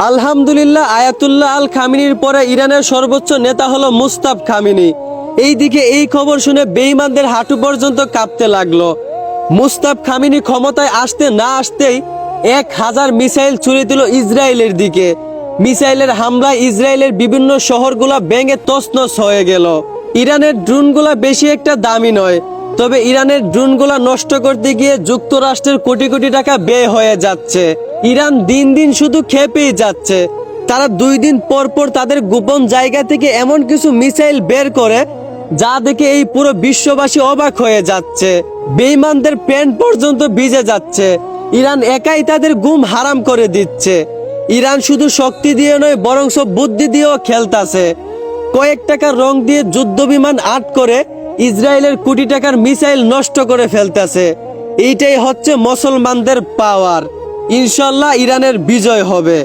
আলহামদুলিল্লাহ, আয়াতুল্লাহ আল খামিনির পরে ইরানের সর্বোচ্চ নেতা হলো মুস্তাফ খামিনি। এইদিকে এই খবর শুনে বেঈমানদের হাঁটু পর্যন্ত কাঁপতে লাগলো। মুস্তাফ খামিনি ক্ষমতায় আসতে না আসতেই 1000 মিসাইল ছুড়ে দিল ইসরায়েলের দিকে। মিসাইলের হামলায় ইসরায়েলের বিভিন্ন শহরগুলা ভেঙে তছনছ হয়ে গেল। ইরানের ড্রোনগুলা বেশি একটা দামি নয়, তবে ইরানের ড্রোনগুলা নষ্ট করতে গিয়ে যুক্তরাষ্ট্রের কোটি কোটি টাকা ব্যয় হয়ে যাচ্ছে। ইরান দিন দিন শুধু খেপেই যাচ্ছে। তারা 2 দিন পর পর তাদের গোপন জায়গা থেকে এমন কিছু মিসাইল বের করে যা দেখে এই পুরো বিশ্ববাসী অবাক হয়ে যাচ্ছে। বেঈমানদের প্যান্ট পর্যন্ত ভিজে যাচ্ছে। ইরান একাই তাদের ঘুম হারাম করে দিচ্ছে। ইরান শুধু শক্তি দিয়ে নয়, বরং সব বুদ্ধি দিয়েও খেলতাছে। কয়েক টাকার রং দিয়ে যুদ্ধ বিমান আট করে ইসরায়েলের কোটি টাকার মিসাইল নষ্ট করে ফেলতেছে। এইটাই হচ্ছে মুসলমানদের পাওয়ার। ইনশাল্লাহ ইরানের বিজয় হবে।